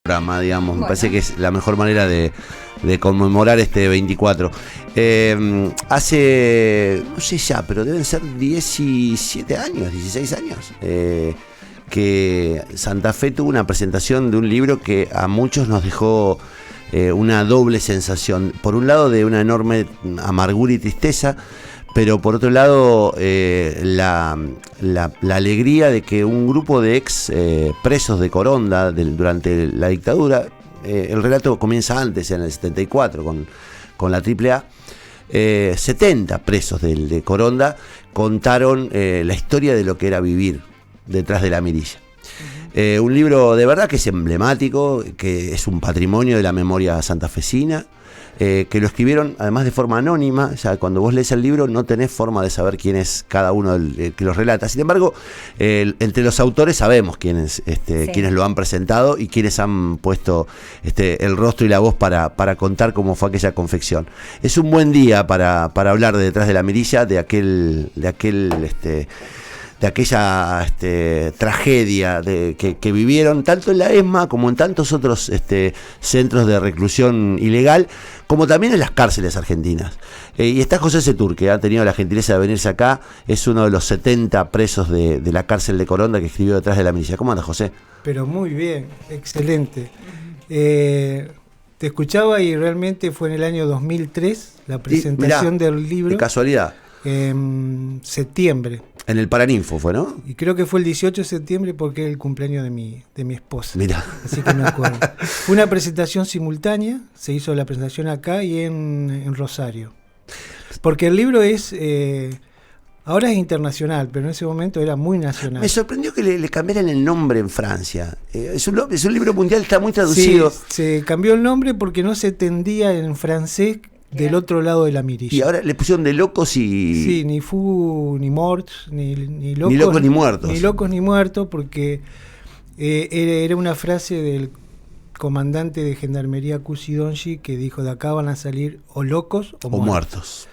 programa, digamos. Me Bueno. parece que es la mejor manera de conmemorar este 24. Hace, no sé ya, pero deben ser 17 años, 16 años, que Santa Fe tuvo una presentación de un libro que a muchos nos dejó una doble sensación. Por un lado, de una enorme amargura y tristeza, pero por otro lado, la alegría de que un grupo de ex presos de Coronda durante la dictadura, el relato comienza antes, en el 74, con la AAA, 70 presos de Coronda contaron la historia de lo que era vivir detrás de la mirilla. Un libro de verdad que es emblemático, que es un patrimonio de la memoria santafesina, que lo escribieron además de forma anónima. Ya cuando vos lees el libro no tenés forma de saber quién es cada uno que los relata. Sin embargo, entre los autores sabemos quiénes lo han presentado y quiénes han puesto el rostro y la voz para contar cómo fue aquella confección. Es un buen día para hablar de Detrás de la Mirilla, de aquella tragedia que vivieron tanto en la ESMA como en tantos otros centros de reclusión ilegal, como también en las cárceles argentinas. Y está José Setur, que ha tenido la gentileza de venirse acá, es uno de los 70 presos de la cárcel de Coronda, que escribió Detrás de la Mirilla. ¿Cómo andas, José? Pero muy bien, excelente. Te escuchaba y realmente fue en el año 2003 la presentación del libro. De casualidad. En septiembre. En el Paraninfo fue, ¿no? Y creo que fue el 18 de septiembre porque es el cumpleaños de mi esposa. Mirá. Así que me acuerdo. Fue una presentación simultánea, se hizo la presentación acá y en Rosario. Porque el libro es... ahora es internacional, pero en ese momento era muy nacional. Me sorprendió que le cambiaran el nombre en Francia. Es un libro mundial, está muy traducido. Sí, se cambió el nombre porque no se entendía en francés del otro lado de la mirilla. Y ahora le pusieron de locos y... Sí, ni fu, ni morts, ni locos. Ni locos ni muertos. Ni locos ni muertos, porque era una frase del comandante de Gendarmería Cusidonchi que dijo: de acá van a salir o locos o muertos.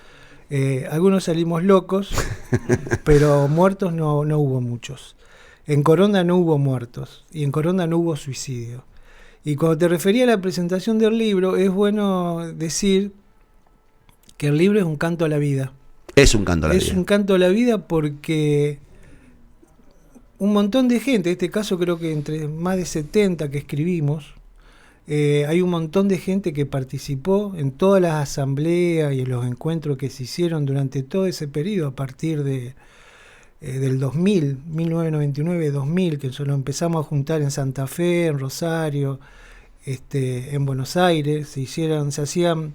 Algunos salimos locos, pero muertos no hubo muchos. En Coronda no hubo muertos y en Coronda no hubo suicidio. Y cuando te refería a la presentación del libro, es bueno decir que el libro es un canto a la vida. Es un canto a la vida. Es un canto a la vida porque un montón de gente, en este caso creo que entre más de 70 que escribimos, hay un montón de gente que participó en todas las asambleas y en los encuentros que se hicieron durante todo ese periodo, a partir del 2000, 1999-2000, que solo empezamos a juntar en Santa Fe, en Rosario, en Buenos Aires, se hacían,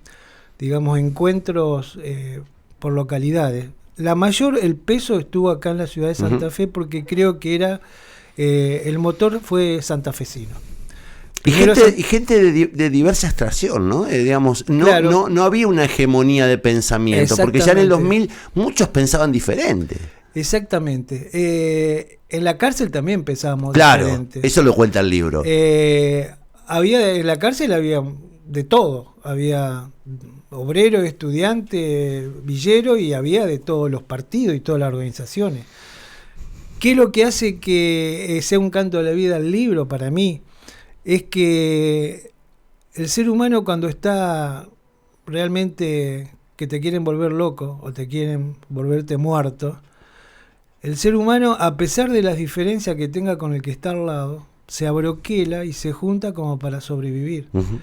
digamos, encuentros por localidades. El peso estuvo acá en la ciudad de Santa Fe porque creo que era el motor fue santafesino. Y gente de diversa extracción, ¿no? Digamos, Claro. no había una hegemonía de pensamiento, porque ya en el 2000 muchos pensaban diferente. Exactamente. En la cárcel también pensábamos Claro, diferente. eso lo cuenta el libro. En la cárcel había de todo. Había obrero, estudiante, villero, y había de todos los partidos y todas las organizaciones. ¿Qué es lo que hace que sea un canto a la vida el libro para mí? Es que el ser humano, cuando está realmente que te quieren volver loco o te quieren volverte muerto, el ser humano, a pesar de las diferencias que tenga con el que está al lado, se abroquela y se junta como para sobrevivir. Uh-huh.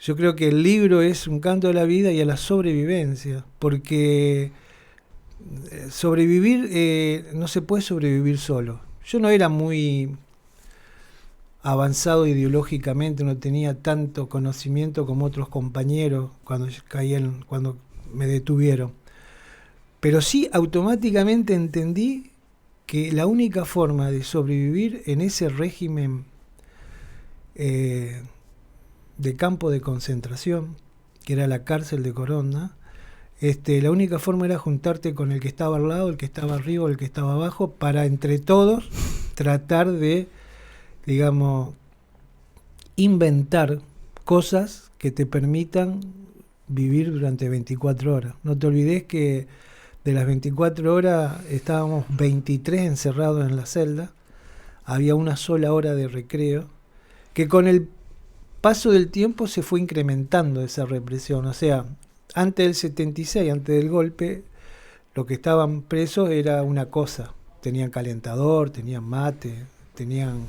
Yo creo que el libro es un canto a la vida y a la sobrevivencia, porque sobrevivir, no se puede sobrevivir solo. Yo no era muy avanzado ideológicamente, no tenía tanto conocimiento como otros compañeros cuando me detuvieron. Pero sí automáticamente entendí que la única forma de sobrevivir en ese régimen de campo de concentración, que era la cárcel de Coronda, la única forma era juntarte con el que estaba al lado, el que estaba arriba, el que estaba abajo, para entre todos tratar de, digamos, inventar cosas que te permitan vivir durante 24 horas. No te olvides que de las 24 horas estábamos 23 encerrados en la celda, había una sola hora de recreo, que con el paso del tiempo se fue incrementando esa represión. O sea, antes del 76, antes del golpe, los que estaban presos era una cosa. Tenían calentador, tenían mate, tenían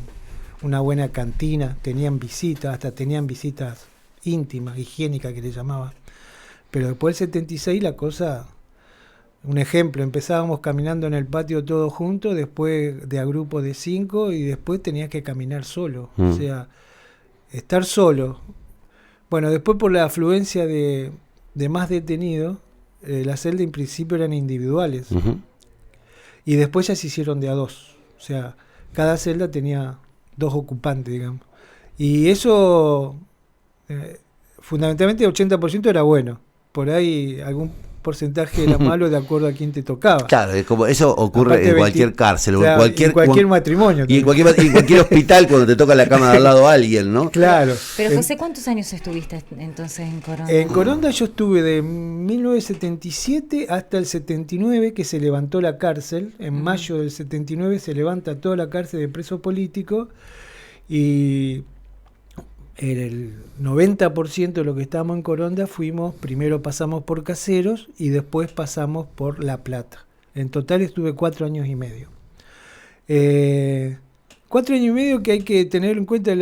una buena cantina, tenían visitas, hasta tenían visitas íntimas, higiénicas que le llamaban. Pero después del 76 la cosa, un ejemplo, empezábamos caminando en el patio todos juntos, después de a grupo de 5 y después tenías que caminar solo. O sea, estar solo. Bueno, después por la afluencia de más detenidos, las celdas en principio eran individuales. Y después ya se hicieron de a 2. O sea, cada celda tenía 2 ocupantes, digamos. Y eso, fundamentalmente el 80% era bueno. Por ahí algún porcentaje era malo de acuerdo a quién te tocaba. Claro, es como eso ocurre Aparte en cualquier cárcel, claro, o en cualquier matrimonio. Y en cualquier hospital cuando te toca la cama de al lado a alguien, ¿no? Claro. Pero José, ¿cuántos años estuviste entonces en Coronda? En Coronda yo estuve de 1977 hasta el 79, que se levantó la cárcel. En mayo del 79 se levanta toda la cárcel de presos políticos y el 90% de lo que estábamos en Coronda primero pasamos por Caseros y después pasamos por La Plata. En total estuve 4 años y medio. 4 años y medio que hay que tener en cuenta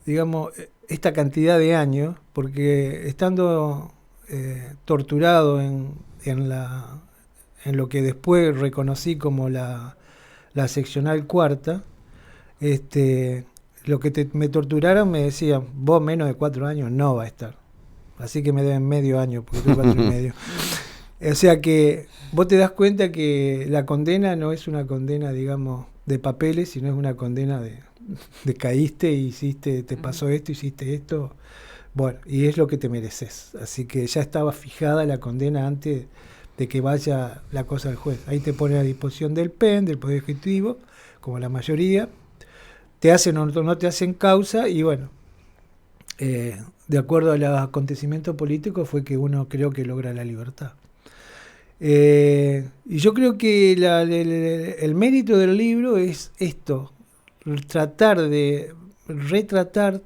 digamos, esta cantidad de años, porque estando torturado en lo que después reconocí como la seccional cuarta, lo que me torturaron me decían, vos menos de 4 años no va a estar. Así que me deben medio año, porque estoy 4 y medio. O sea que vos te das cuenta que la condena no es una condena, digamos, de papeles, sino es una condena de caíste, hiciste, te pasó esto, hiciste esto. Bueno, y es lo que te mereces. Así que ya estaba fijada la condena antes de que vaya la cosa al juez. Ahí te pone a disposición del PEN, del Poder Ejecutivo, como la mayoría. Te hacen o no te hacen causa y bueno, de acuerdo a los acontecimientos políticos fue que uno creo que logra la libertad. Y yo creo que el mérito del libro es esto, tratar de retratar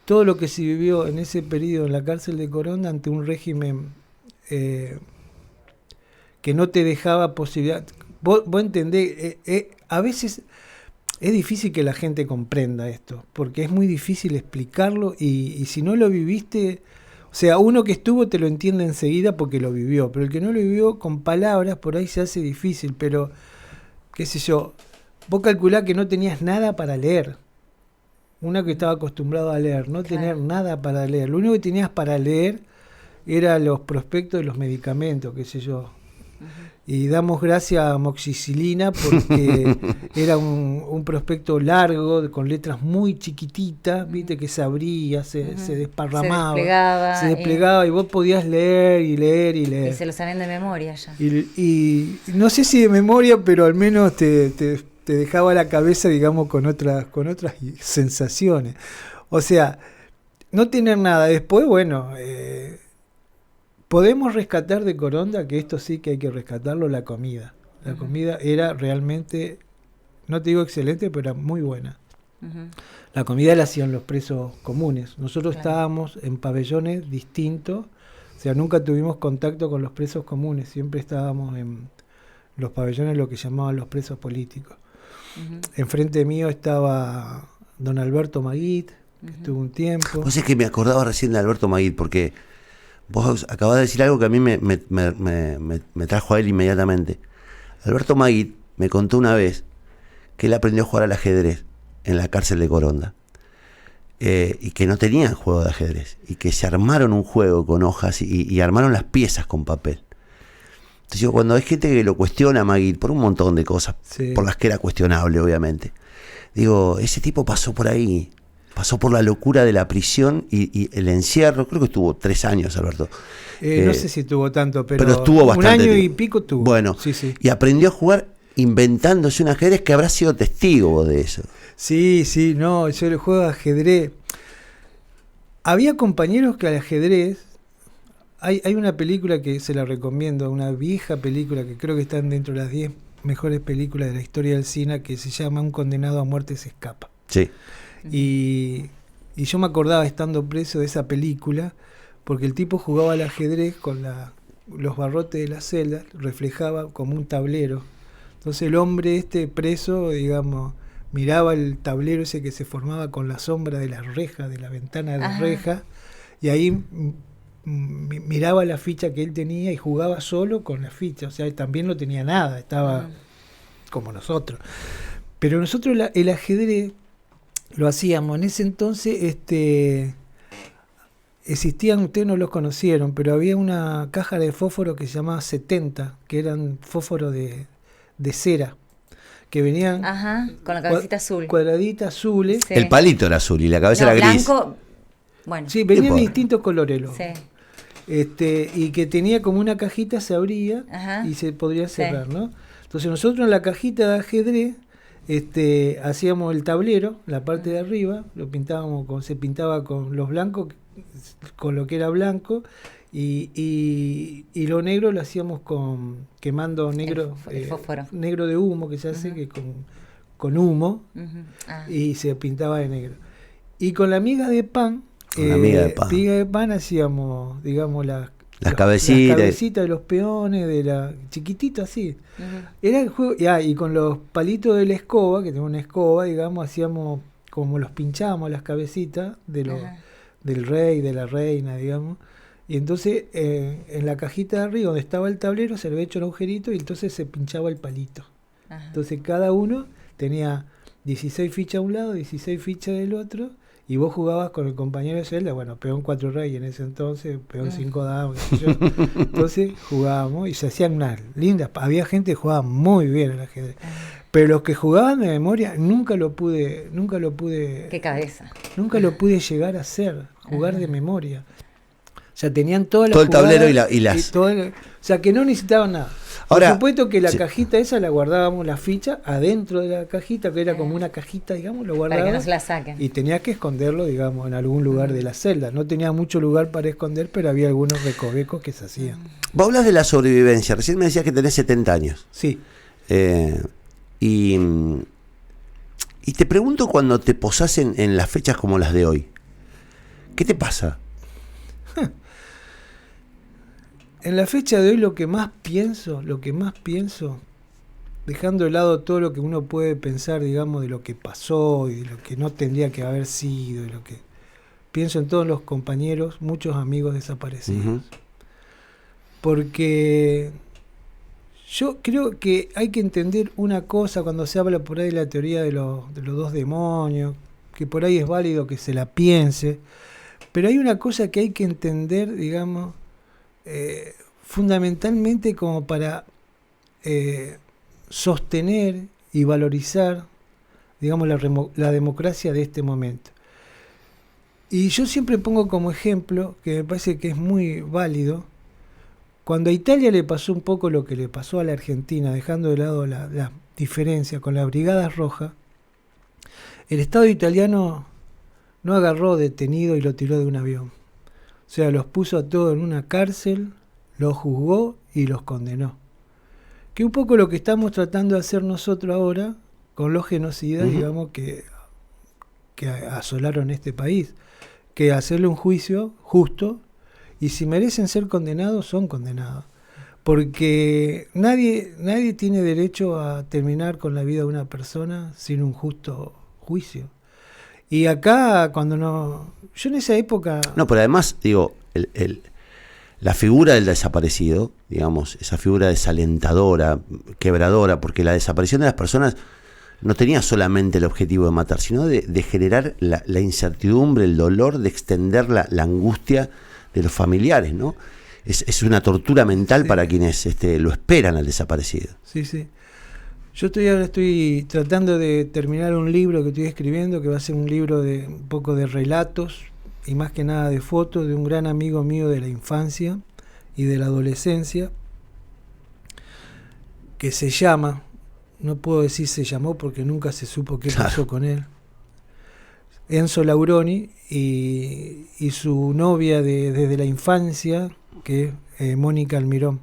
todo lo que se vivió en ese periodo en la cárcel de Coronda ante un régimen que no te dejaba posibilidad. Vos entendés, a veces es difícil que la gente comprenda esto, porque es muy difícil explicarlo y si no lo viviste, o sea, uno que estuvo te lo entiende enseguida porque lo vivió, pero el que no lo vivió con palabras por ahí se hace difícil, pero qué sé yo, vos calculás que no tenías nada para leer, uno que estaba acostumbrado a leer, no tener nada para leer, lo único que tenías para leer era los prospectos de los medicamentos, qué sé yo. Y damos gracias a amoxicilina porque era un prospecto largo, con letras muy chiquititas, viste, que se abría, se desparramaba, se desplegaba y vos podías leer y leer y leer. Y se lo sabían de memoria ya. Y no sé si de memoria, pero al menos te dejaba la cabeza, digamos, con otras sensaciones. O sea, no tener nada. Después, bueno, podemos rescatar de Coronda, que esto sí que hay que rescatarlo, la comida. La comida era realmente, no te digo excelente, pero era muy buena. La comida la hacían los presos comunes. Nosotros estábamos en pabellones distintos, o sea, nunca tuvimos contacto con los presos comunes, siempre estábamos en los pabellones, lo que llamaban los presos políticos. Enfrente mío estaba don Alberto Maguit, que estuvo un tiempo. Vos es que me acordaba recién de Alberto Maguit, porque vos acabás de decir algo que a mí me trajo a él inmediatamente. Alberto Maguit me contó una vez que él aprendió a jugar al ajedrez en la cárcel de Coronda. Y que no tenían juego de ajedrez. Y que se armaron un juego con hojas y armaron las piezas con papel. Entonces yo, cuando hay gente que lo cuestiona a Maguit por un montón de cosas, por las que era cuestionable, obviamente, digo, ese tipo pasó por ahí. Pasó por la locura de la prisión y el encierro. Creo que estuvo 3 años, Alberto. No sé si tuvo tanto, pero estuvo bastante. 1 año y pico tuvo. Bueno, sí. Y aprendió a jugar inventándose un ajedrez, que habrá sido testigo de eso. Sí, no, yo el juego de ajedrez. Había compañeros que al ajedrez. Hay una película que se la recomiendo, una vieja película que creo que está dentro de las 10 mejores películas de la historia del cine, que se llama Un condenado a muerte se escapa. Sí. Y yo me acordaba estando preso de esa película, porque el tipo jugaba al ajedrez con los barrotes de la celda, reflejaba como un tablero. Entonces el hombre preso, digamos, miraba el tablero ese que se formaba con la sombra de las rejas, de la ventana de las rejas, y ahí miraba la ficha que él tenía y jugaba solo con la ficha. O sea, él también no tenía nada, estaba como nosotros. Pero nosotros el ajedrez lo hacíamos. En ese entonces existían, ustedes no los conocieron, pero había una caja de fósforo que se llamaba 70, que eran fósforos de cera, que venían con la cabecita azul. Cuadraditas azules. Sí. El palito era azul y la cabeza era gris. Blanco, bueno. Sí, venían de distintos colores. Sí. Y que tenía como una cajita, se abría y se podría cerrar, ¿no? Entonces nosotros en la cajita de ajedrez hacíamos el tablero, la parte de arriba, lo pintábamos se pintaba con los blancos, con lo que era blanco, y lo negro lo hacíamos quemando negro, el fósforo. Negro de humo que se hace que con humo, y se pintaba de negro. Y con la miga de pan, hacíamos, digamos, las cabecitas de los peones, de la chiquitito así. Era el juego, y con los palitos de la escoba, que tengo una escoba, digamos, hacíamos como los pinchábamos las cabecitas del rey, de la reina, digamos. Y entonces en la cajita de arriba donde estaba el tablero se le había hecho un agujerito y entonces se pinchaba el palito. Entonces cada uno tenía 16 fichas a un lado, 16 fichas del otro, y vos jugabas con el compañero de celda, bueno, peón 4 reyes en ese entonces, peón 5 damas, qué sé yo. Entonces jugábamos y se hacían unas lindas, había gente que jugaba muy bien al ajedrez. Pero los que jugaban de memoria nunca lo pude. Qué cabeza. Nunca lo pude llegar a hacer, jugar de memoria. O sea, tenían todas las todo el tablero y las. O sea, que no necesitaban nada. Ahora, por supuesto que la cajita esa la guardábamos, la ficha, adentro de la cajita, que era como una cajita, digamos, lo guardábamos. Para que no se la saquen. Y tenías que esconderlo, digamos, en algún lugar de la celda. No tenía mucho lugar para esconder, pero había algunos recovecos que se hacían. Vos hablas de la sobrevivencia. Recién me decías que tenés 70 años. Sí. Y te pregunto, cuando te posás en las fechas como las de hoy, ¿qué te pasa? En la fecha de hoy lo que más pienso, dejando de lado todo lo que uno puede pensar, digamos, de lo que pasó y de lo que no tendría que haber sido, de lo que pienso en todos los compañeros, muchos amigos desaparecidos. Porque yo creo que hay que entender una cosa cuando se habla por ahí de la teoría de los dos demonios, que por ahí es válido que se la piense, pero hay una cosa que hay que entender, digamos, fundamentalmente como para sostener y valorizar, digamos, la democracia de este momento. Y yo siempre pongo como ejemplo, que me parece que es muy válido, cuando a Italia le pasó un poco lo que le pasó a la Argentina, dejando de lado la diferencia con las Brigadas Rojas, el Estado italiano no agarró detenido y lo tiró de un avión. O sea, los puso a todos en una cárcel, los juzgó y los condenó. Que un poco lo que estamos tratando de hacer nosotros ahora con los genocidas, digamos, que asolaron este país. Que hacerle un juicio justo, y si merecen ser condenados, son condenados. Porque nadie tiene derecho a terminar con la vida de una persona sin un justo juicio. Y acá, yo en esa época... No, pero además, digo, la figura del desaparecido, digamos, esa figura desalentadora, quebradora, porque la desaparición de las personas no tenía solamente el objetivo de matar, sino de generar la incertidumbre, el dolor, de extender la angustia de los familiares, ¿no? Es una tortura mental para quienes lo esperan al desaparecido. Sí, sí. Yo ahora estoy tratando de terminar un libro que estoy escribiendo, que va a ser un libro de un poco de relatos y más que nada de fotos de un gran amigo mío de la infancia y de la adolescencia, que se llama, no puedo decir se llamó porque nunca se supo qué pasó con él, Enzo Lauroni, y su novia desde la infancia, que es Mónica Almirón,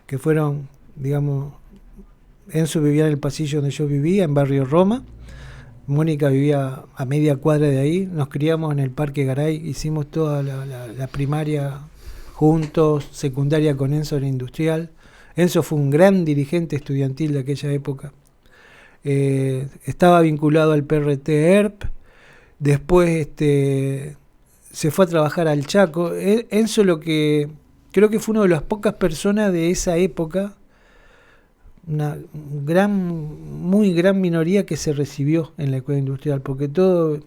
que fueron, digamos, Enzo vivía en el pasillo donde yo vivía, en Barrio Roma, Mónica vivía a media cuadra de ahí, nos criamos en el Parque Garay, hicimos toda la primaria juntos, secundaria con Enzo en Industrial. Enzo fue un gran dirigente estudiantil de aquella época. Estaba vinculado al PRT-ERP, después se fue a trabajar al Chaco. Enzo creo que fue una de las pocas personas de esa época, una muy gran minoría que se recibió en la escuela industrial, porque todos,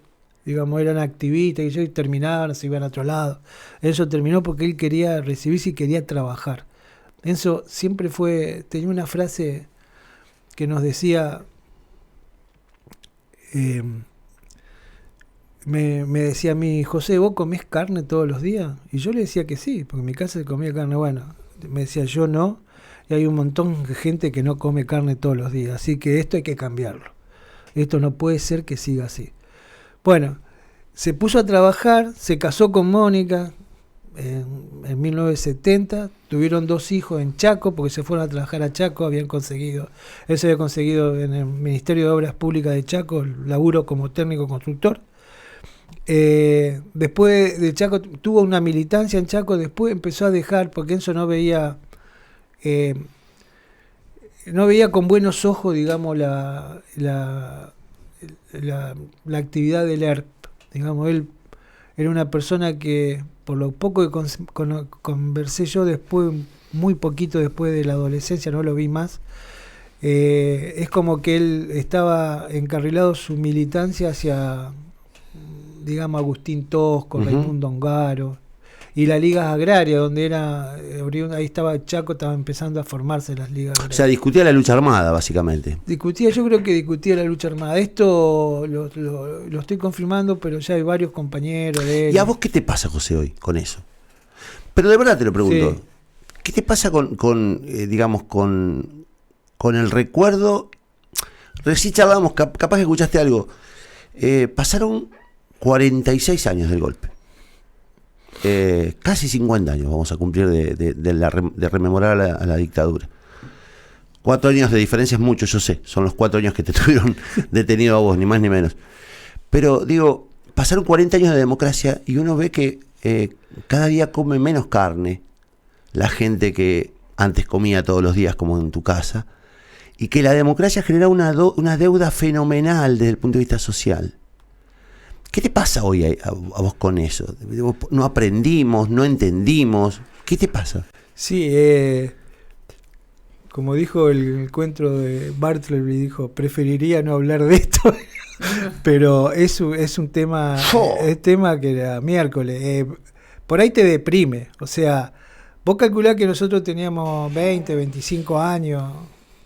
digamos, eran activistas y terminaban, se iban a otro lado. Enzo terminó porque él quería recibirse y quería trabajar. Enzo siempre tenía una frase que nos decía, me decía a mí: José, ¿vos comés carne todos los días? Y yo le decía que sí, porque en mi casa se comía carne. Bueno, me decía, yo no, y hay un montón de gente que no come carne todos los días, así que esto hay que cambiarlo. Esto no puede ser que siga así. Bueno, se puso a trabajar, se casó con Mónica en 1970, tuvieron 2 hijos en Chaco, porque se fueron a trabajar a Chaco, él se había conseguido en el Ministerio de Obras Públicas de Chaco laburo como técnico constructor. Después de Chaco tuvo una militancia en Chaco, después empezó a dejar, porque Enzo no veía con buenos ojos, digamos, la actividad del ERP. Digamos, él era una persona que, por lo poco que conversé yo después, muy poquito después de la adolescencia, no lo vi más, es como que él estaba encarrilado su militancia hacia, digamos, Agustín Tosco, Raimundo Ongaro, y las ligas agrarias, donde ahí estaba Chaco, estaba empezando a formarse las ligas agrarias. O sea, discutía la lucha armada, básicamente. Yo creo que discutía la lucha armada. Esto lo estoy confirmando, pero ya hay varios compañeros de él. ¿Y a vos qué te pasa, José, hoy con eso? Pero de verdad te lo pregunto. Sí. ¿Qué te pasa con el recuerdo? Recién charlábamos, capaz que escuchaste algo. Pasaron 46 años del golpe. Casi 50 años vamos a cumplir de rememorar a la dictadura. 4 años de diferencia es mucho, yo sé. Son los 4 años que te tuvieron detenido a vos, ni más ni menos. Pero digo, pasaron 40 años de democracia y uno ve que cada día come menos carne la gente que antes comía todos los días, como en tu casa, y que la democracia genera una deuda fenomenal desde el punto de vista social. ¿Qué te pasa hoy a vos con eso? ¿No aprendimos? ¿No entendimos? ¿Qué te pasa? Sí, como dijo el cuento de Bartleby, dijo, preferiría no hablar de esto, pero es un tema, tema que era miércoles. Por ahí te deprime, o sea, vos calculás que nosotros teníamos 20, 25 años,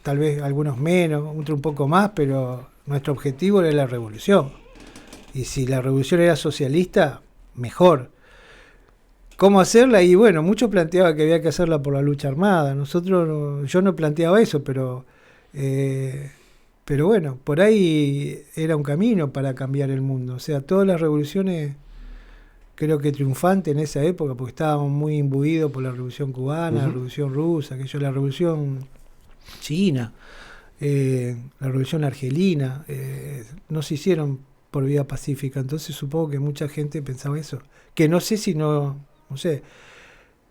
tal vez algunos menos, otro un poco más, pero nuestro objetivo era la revolución. Y si la revolución era socialista, mejor. ¿Cómo hacerla? Y bueno, muchos planteaban que había que hacerla por la lucha armada. Yo no planteaba eso, pero bueno, por ahí era un camino para cambiar el mundo. O sea, todas las revoluciones, creo que triunfantes en esa época, porque estábamos muy imbuidos por la revolución cubana, la revolución rusa, la revolución china, la revolución argelina, no se hicieron por vía pacífica. Entonces supongo que mucha gente pensaba eso, que no sé.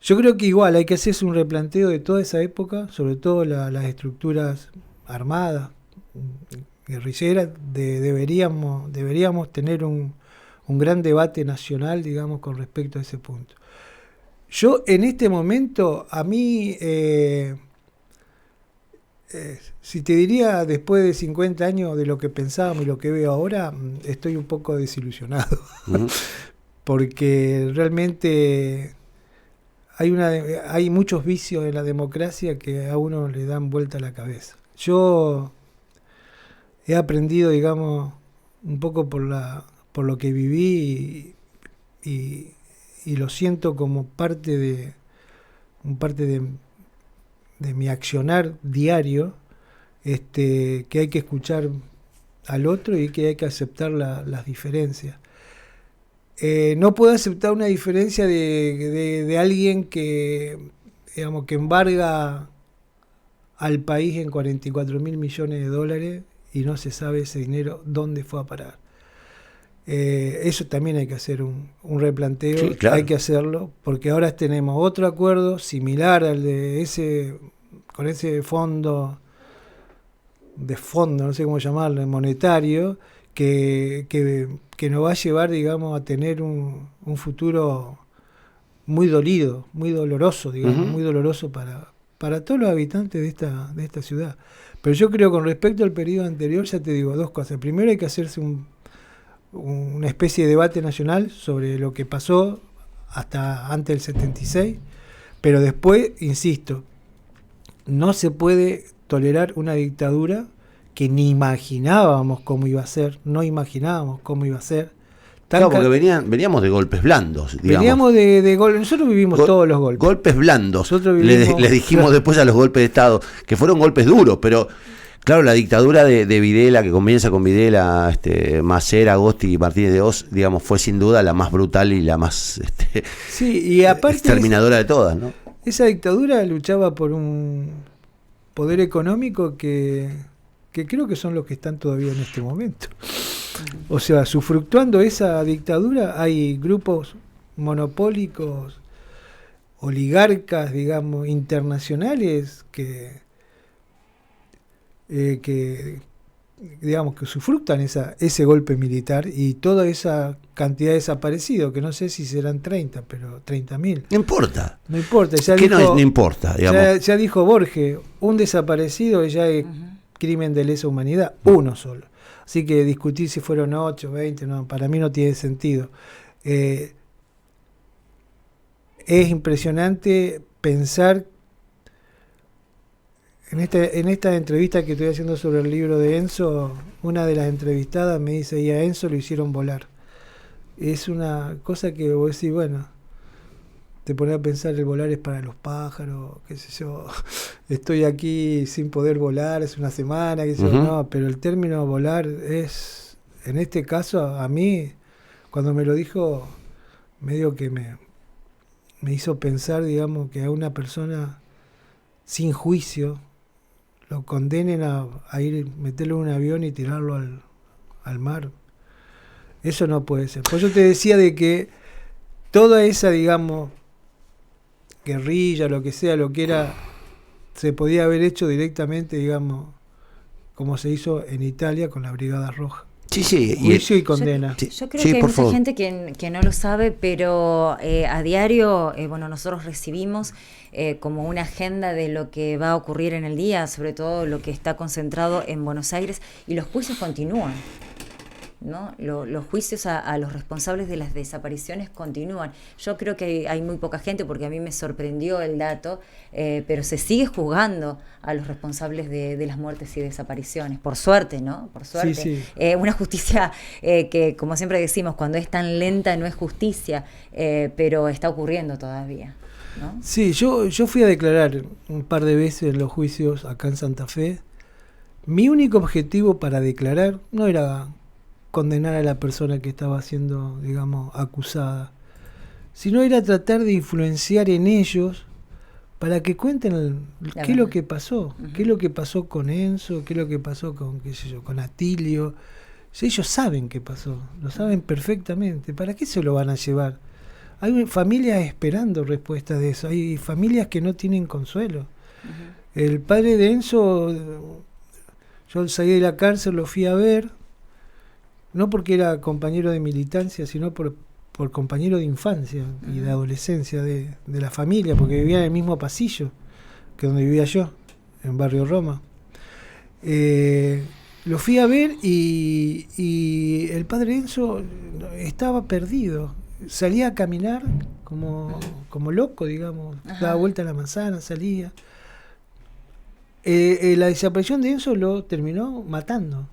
Yo creo que igual hay que hacerse un replanteo de toda esa época, sobre todo las estructuras armadas, guerrilleras. Deberíamos tener un gran debate nacional, digamos, con respecto a ese punto. Yo en este momento, a mí, si te diría después de 50 años de lo que pensábamos y lo que veo ahora, estoy un poco desilusionado. Porque realmente hay muchos vicios en la democracia que a uno le dan vuelta a la cabeza. Yo he aprendido, digamos, un poco por lo que viví y lo siento como parte de mi accionar diario, que hay que escuchar al otro y que hay que aceptar las diferencias. No puedo aceptar una diferencia de alguien que, digamos, que embarga al país en $44.000 millones y no se sabe ese dinero dónde fue a parar. Eso también hay que hacer un replanteo, sí, claro. Hay que hacerlo, porque ahora tenemos otro acuerdo similar al de con ese fondo, no sé cómo llamarlo, monetario, que nos va a llevar, digamos, a tener un futuro muy dolido, muy doloroso, digamos, muy doloroso para todos los habitantes de esta ciudad. Pero yo creo, con respecto al periodo anterior, ya te digo dos cosas. Primero, hay que hacerse una especie de debate nacional sobre lo que pasó hasta antes del 76, pero después, insisto, no se puede tolerar una dictadura que ni imaginábamos cómo iba a ser, no imaginábamos cómo iba a ser. Claro, porque veníamos de golpes blandos, digamos. Veníamos de golpes, nosotros vivimos todos los golpes. Golpes blandos. Vivimos, les dijimos después a los golpes de Estado, que fueron golpes duros, pero claro, la dictadura de Videla, que comienza con Videla, Macera, Agosti y Martínez de Hoz, digamos, fue sin duda la más brutal y la más sí, y aparte exterminadora de todas, ¿no? Esa dictadura luchaba por un poder económico que creo que son los que están todavía en este momento. O sea, sufructuando esa dictadura hay grupos monopólicos, oligarcas, digamos, internacionales que digamos que sufructan ese golpe militar y toda esa cantidad de desaparecidos, que no sé si serán 30, pero 30.000. No importa. No importa. Ya ¿Qué dijo, no importa? Digamos. Ya dijo Borges, un desaparecido ya es crimen de lesa humanidad, uno solo. Así que discutir si fueron 8, 20, no, para mí no tiene sentido. Es impresionante pensar en esta entrevista que estoy haciendo sobre el libro de Enzo. Una de las entrevistadas me dice, y a Enzo lo hicieron volar. Es una cosa que vos decís, bueno, te pones a pensar, el volar es para los pájaros, qué sé yo, estoy aquí sin poder volar, es una semana, qué sé yo, no, pero el término volar es, en este caso, a mí, cuando me lo dijo, medio que me hizo pensar, digamos, que a una persona sin juicio lo condenen a meterlo en un avión y tirarlo al mar. Eso no puede ser. Pues yo te decía de que toda esa, digamos, guerrilla, lo que sea, lo que era, se podía haber hecho directamente, digamos, como se hizo en Italia con la Brigada Roja. Sí, juicio y condena. Yo creo que hay mucha gente que no lo sabe, pero a diario, bueno, nosotros recibimos como una agenda de lo que va a ocurrir en el día, sobre todo lo que está concentrado en Buenos Aires, y los juicios continúan, ¿no? Los juicios a los responsables de las desapariciones continúan. Yo creo que hay muy poca gente, porque a mí me sorprendió el dato, pero se sigue juzgando a los responsables de las muertes y desapariciones. Por suerte, ¿no? Por suerte. Sí. Una justicia que, como siempre decimos, cuando es tan lenta no es justicia, pero está ocurriendo todavía, ¿no? Sí, yo fui a declarar un par de veces en los juicios acá en Santa Fe. Mi único objetivo para declarar no era condenar a la persona que estaba siendo, digamos, acusada, sino era tratar de influenciar en ellos para que cuenten qué es lo que pasó, qué es lo que pasó con Enzo, qué es lo que pasó con, qué sé yo, con Atilio. Si ellos saben qué pasó, lo saben perfectamente, ¿para qué se lo van a llevar? Hay familias esperando respuestas de eso, hay familias que no tienen consuelo. El padre de Enzo, yo salí de la cárcel, lo fui a ver, no porque era compañero de militancia, sino por compañero de infancia y de adolescencia de la familia, porque vivía en el mismo pasillo que donde vivía yo, en Barrio Roma. Lo fui a ver y el padre Enzo estaba perdido. Salía a caminar como loco, digamos. Daba vuelta a la manzana, salía. La desaparición de Enzo lo terminó matando.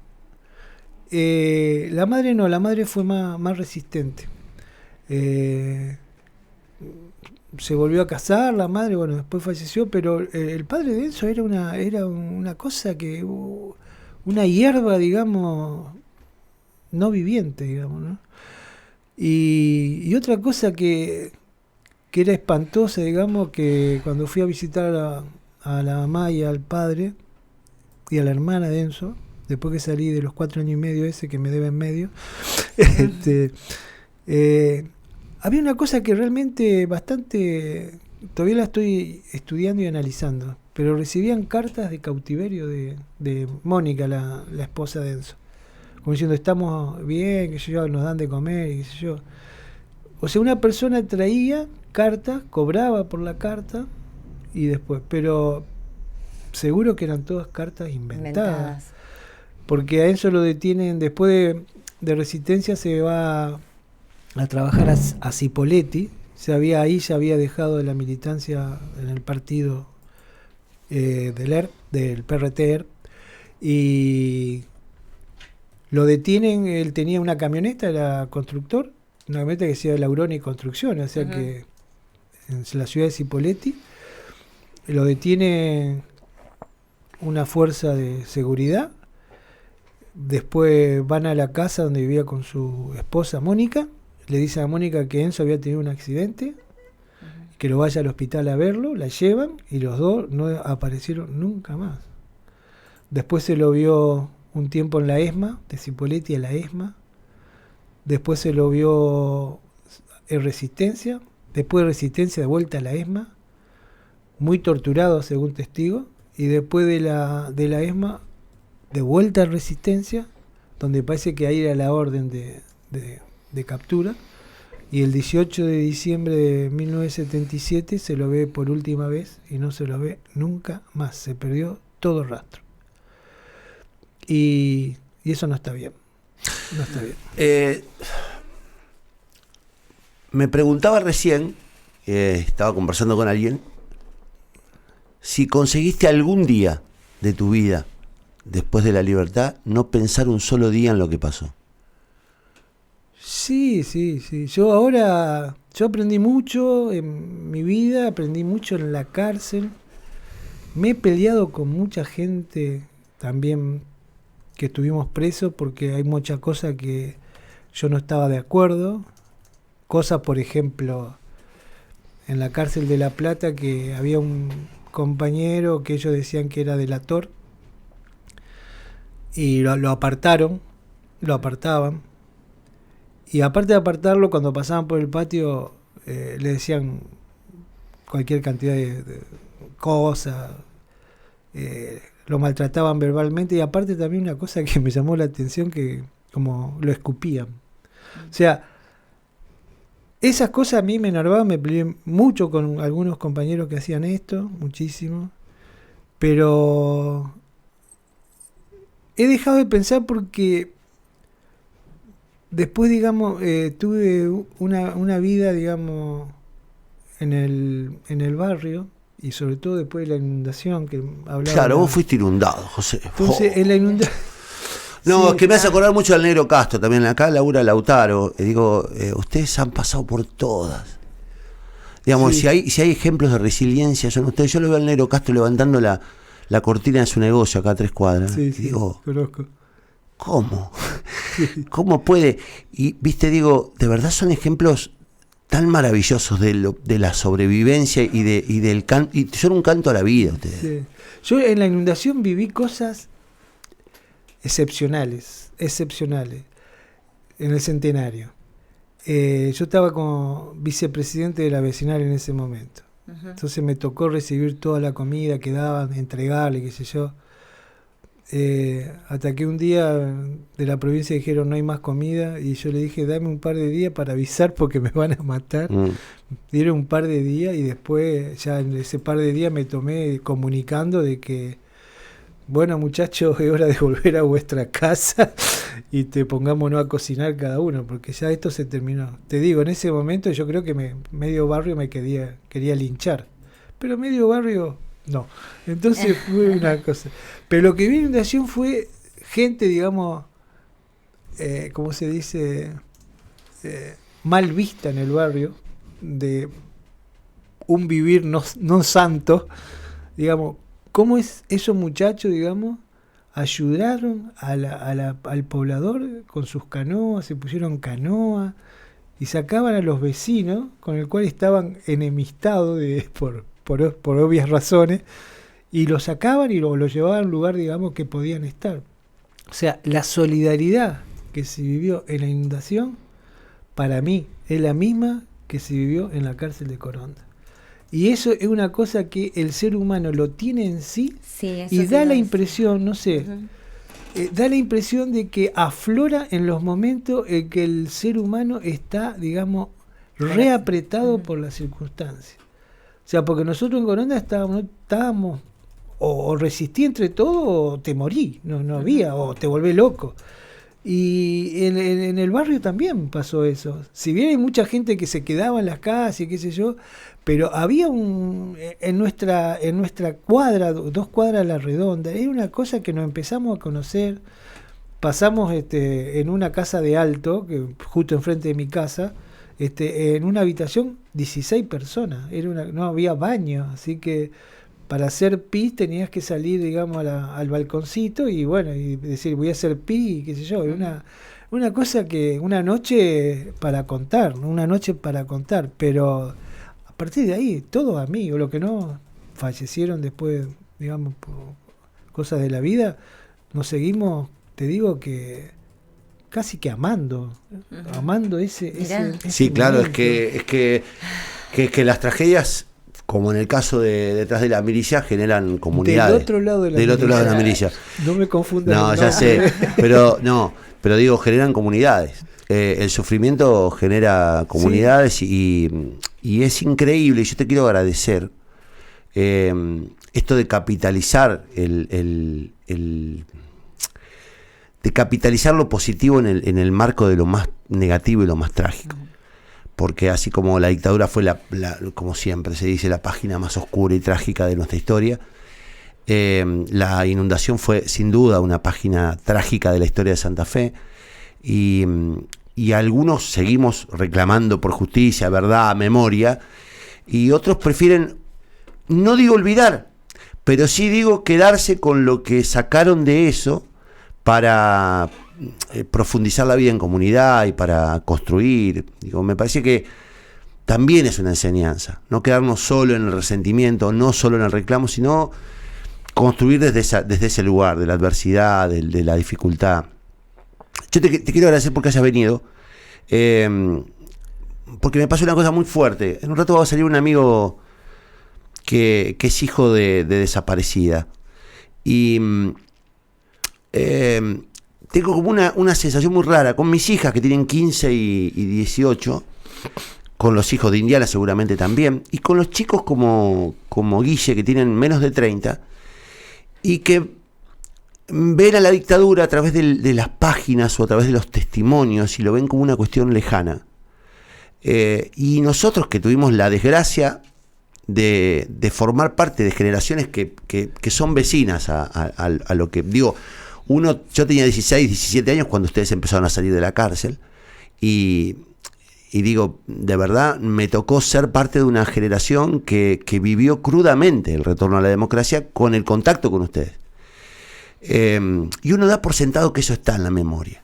La madre no, la madre fue más resistente. Se volvió a casar, la madre, bueno, después falleció, pero el padre de Enzo era una cosa que, una hierba, digamos, no viviente, digamos, ¿no? Y otra cosa que era espantosa, digamos, que cuando fui a visitar a la mamá y al padre y a la hermana de Enzo, después que salí de los 4 años y medio ese que me debe en medio, había una cosa que realmente bastante, todavía la estoy estudiando y analizando, pero recibían cartas de cautiverio de Mónica, la esposa de Enzo, como diciendo, estamos bien, que yo, nos dan de comer, y qué sé yo. O sea, una persona traía cartas, cobraba por la carta, y después, pero seguro que eran todas cartas inventadas. Porque a Enzo lo detienen después de Resistencia, se va a trabajar a Cipolletti. Ahí ya había dejado de la militancia en el partido del PRT, y lo detienen. Él tenía una camioneta, era constructor, una camioneta que decía Lauroni Construcciones, o sea que en la ciudad de Cipolletti lo detiene una fuerza de seguridad. Después van a la casa donde vivía con su esposa Mónica, le dicen a Mónica que Enzo había tenido un accidente, que lo vaya al hospital a verlo, la llevan y los dos no aparecieron nunca más. Después se lo vio un tiempo en la ESMA, de Cipolletti a la ESMA, después se lo vio en Resistencia, después de Resistencia de vuelta a la ESMA, muy torturado según testigo, y después de la ESMA de vuelta a Resistencia, donde parece que ahí era la orden de captura, y el 18 de diciembre de 1977 se lo ve por última vez y no se lo ve nunca más, se perdió todo rastro. Y eso no está bien. No está bien. Me preguntaba recién, estaba conversando con alguien, si conseguiste algún día de tu vida, después de la libertad, no pensar un solo día en lo que pasó. Sí. Yo aprendí mucho en mi vida, aprendí mucho en la cárcel. Me he peleado con mucha gente también que estuvimos presos, porque hay muchas cosas que yo no estaba de acuerdo. Cosas, por ejemplo, en la cárcel de La Plata, que había un compañero que ellos decían que era delator, y lo apartaban, y aparte de apartarlo, cuando pasaban por el patio le decían cualquier cantidad de cosas, lo maltrataban verbalmente, y aparte también una cosa que me llamó la atención, que como lo escupían. O sea, esas cosas a mí me enervaban, me peleé mucho con algunos compañeros que hacían esto, muchísimo, pero he dejado de pensar porque después, digamos, tuve una vida, digamos, en el barrio, y sobre todo después de la inundación que hablaba. Claro, vos fuiste inundado, José. Entonces, en la inundación... No, sí, es que me hace acordar mucho al Negro Castro también. Acá labura Lautaro. Digo, ustedes han pasado por todas. Digamos, sí. si hay ejemplos de resiliencia, yo lo veo al Negro Castro levantando la cortina de su negocio acá a 3 cuadras. Sí, y digo, conozco. ¿cómo? ¿Cómo puede? Y, viste, digo, de verdad son ejemplos tan maravillosos de la sobrevivencia y del canto. Y son un canto a la vida, ustedes. Sí. Yo en la inundación viví cosas excepcionales, en el Centenario. Yo estaba como vicepresidente de la vecinal en ese momento. Uh-huh. Entonces me tocó recibir toda la comida que daban, entregarle, qué sé yo. Hasta que un día de la provincia dijeron no hay más comida, y yo le dije dame un par de días para avisar porque me van a matar. Dieron un par de días, y después ya en ese par de días me tomé comunicando de que bueno, muchachos, es hora de volver a vuestra casa y pongámonos a cocinar cada uno, porque ya esto se terminó. Te digo, en ese momento yo creo que medio barrio me quería linchar, pero medio barrio no. Entonces fue una cosa. Pero lo que vi en inundación fue gente, digamos, ¿cómo se dice? Mal vista en el barrio, de un vivir no santo, digamos. ¿Cómo es esos muchachos, digamos, ayudaron al poblador con sus canoas, se pusieron canoas y sacaban a los vecinos, con el cual estaban enemistados por obvias razones, y los sacaban y lo llevaban a un lugar, digamos, que podían estar? O sea, la solidaridad que se vivió en la inundación, para mí, es la misma que se vivió en la cárcel de Coronda. Y eso es una cosa que el ser humano lo tiene en sí, y da la impresión, no sé, da la impresión de que aflora en los momentos en que el ser humano está, digamos, reapretado por las circunstancias. O sea, porque nosotros en Coronda estábamos o resistí entre todo o te morí, no había, o te volvés loco. Y en el barrio también pasó eso. Si bien hay mucha gente que se quedaba en las casas y qué sé yo, pero había en nuestra cuadra, 2 cuadras a la redonda, era una cosa que nos empezamos a conocer. Pasamos en una casa de Alto, que justo enfrente de mi casa, en una habitación 16 personas, no había baño, así que para hacer pis tenías que salir, digamos, al balconcito y bueno, y decir voy a hacer pis y qué sé yo, era una cosa que, una noche para contar, pero a partir de ahí, todos amigos, los que no fallecieron después, digamos, por cosas de la vida, nos seguimos, te digo que casi que amando ese sí, claro, momento. es que las tragedias, como en el caso de Detrás de la Mirilla, generan comunidades. Del otro lado de la mirilla. No me confundas. No, ya sé, pero digo, generan comunidades. El sufrimiento genera comunidades, sí. y es increíble. Yo te quiero agradecer esto de capitalizar de capitalizar lo positivo en el marco de lo más negativo y lo más trágico. Porque así como la dictadura fue como siempre se dice, la página más oscura y trágica de nuestra historia, la inundación fue sin duda una página trágica de la historia de Santa Fe, y algunos seguimos reclamando por justicia, verdad, memoria, y otros prefieren, no digo olvidar, pero sí digo quedarse con lo que sacaron de eso para profundizar la vida en comunidad y para construir. Digo, me parece que también es una enseñanza, no quedarnos solo en el resentimiento, no solo en el reclamo, sino construir desde ese lugar, de la adversidad, de la dificultad. Yo te quiero agradecer porque hayas venido, porque me pasó una cosa muy fuerte. En un rato va a salir un amigo que es hijo de desaparecida, y tengo como una sensación muy rara con mis hijas que tienen 15 y 18, con los hijos de Indiana seguramente también, y con los chicos como Guille, que tienen menos de 30, y que ven a la dictadura a través de las páginas o a través de los testimonios y lo ven como una cuestión lejana. Y nosotros que tuvimos la desgracia de formar parte de generaciones que son vecinas a lo que digo. Yo tenía 16, 17 años cuando ustedes empezaron a salir de la cárcel, y digo, de verdad, me tocó ser parte de una generación que vivió crudamente el retorno a la democracia con el contacto con ustedes. Y uno da por sentado que eso está en la memoria,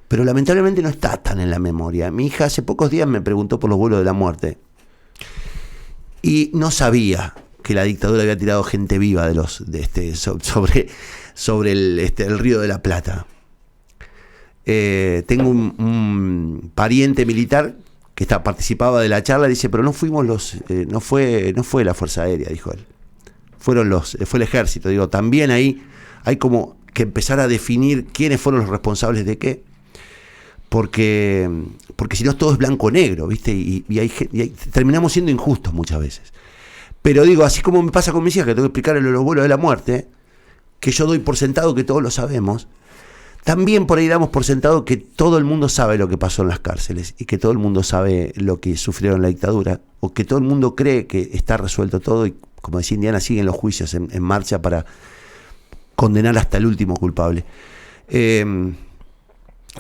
pero lamentablemente no está tan en la memoria. Mi hija hace pocos días me preguntó por los vuelos de la muerte, y no sabía que la dictadura había tirado gente viva sobre el Río de la Plata. Tengo un pariente militar que participaba de la charla, dice, pero no fuimos no fue la Fuerza Aérea, dijo él. Fue el ejército. Digo, también ahí hay como que empezar a definir quiénes fueron los responsables de qué, porque si no todo es blanco-negro, ¿viste? Y terminamos siendo injustos muchas veces. Pero digo, así como me pasa con mis hijas, que tengo que explicarles los vuelos de la muerte, que yo doy por sentado que todos lo sabemos, también por ahí damos por sentado que todo el mundo sabe lo que pasó en las cárceles, y que todo el mundo sabe lo que sufrieron en la dictadura, o que todo el mundo cree que está resuelto todo, y como decía Indiana, siguen los juicios en marcha para condenar hasta el último culpable.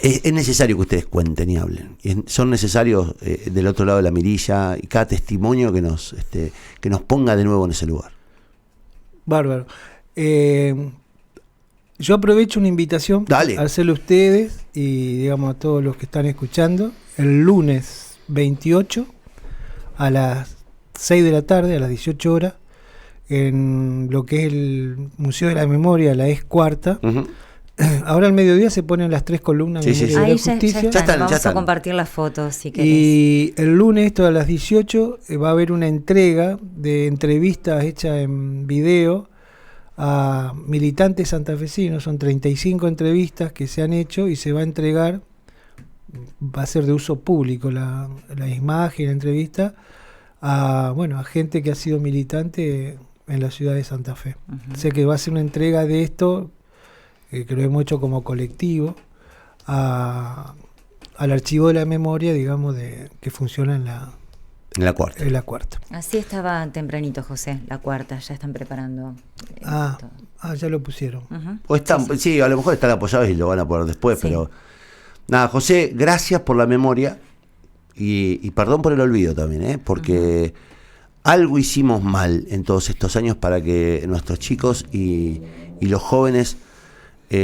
Es necesario que ustedes cuenten y hablen. Son necesarios del otro lado de la mirilla, y cada testimonio que nos ponga de nuevo en ese lugar. Bárbaro. Yo aprovecho una invitación a hacerle a ustedes y digamos a todos los que están escuchando el lunes 28 a las 6 de la tarde, a las 18 horas, en lo que es el Museo de la Memoria, la ES Cuarta. Uh-huh. ahora al mediodía se ponen las 3 columnas Sí, sí, Memoria sí. de Ahí la ya Justicia. están. están, Vamos ya a están. compartir las fotos si querés. Y el lunes, esto a las 18, va a haber una entrega de entrevistas hechas en video a militantes santafesinos. Son 35 entrevistas que se han hecho y se va a entregar, va a ser de uso público la imagen, la entrevista, a gente que ha sido militante en la ciudad de Santa Fe. Ujú. Sé que va a ser una entrega de esto, que lo hemos hecho como colectivo, al archivo de la memoria, digamos, que funciona en la cuarta. cuarta. Así estaba tempranito, José, la cuarta, ya están preparando. Todo. Ya lo pusieron. Ujú. O están, sí, a lo mejor están apoyados y lo van a poner después, Sí. pero nada, José, gracias por la memoria y perdón por el olvido también, porque algo hicimos mal en todos estos años para que nuestros chicos y los jóvenes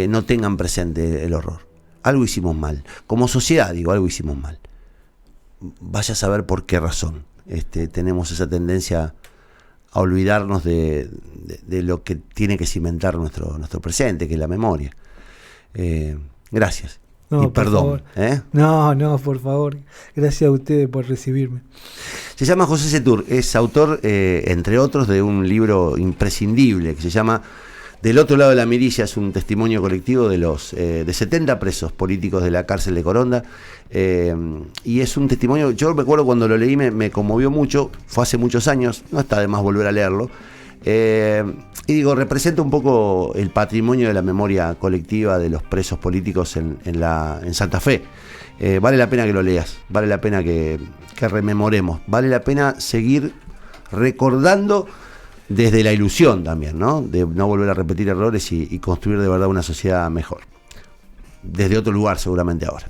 no tengan presente el horror. Algo hicimos mal. Como sociedad, digo, algo hicimos mal. Vaya a saber por qué razón tenemos esa tendencia a olvidarnos de lo que tiene que cimentar nuestro presente, que es la memoria. Gracias. No, y por perdón. favor. No, por favor. Gracias a ustedes por recibirme. Se llama José Setur, es autor, entre otros, de un libro imprescindible que se llama Del otro lado de la mirilla. Es un testimonio colectivo de 70 presos políticos de la cárcel de Coronda. Y es un testimonio, yo me acuerdo cuando lo leí, me conmovió mucho, fue hace muchos años, no está de más volver a leerlo. Y digo, representa un poco el patrimonio de la memoria colectiva de los presos políticos en Santa Fe. Vale la pena que lo leas, vale la pena que rememoremos, vale la pena seguir recordando desde la ilusión también, ¿no? De no volver a repetir errores y construir de verdad una sociedad mejor. Desde otro lugar seguramente ahora.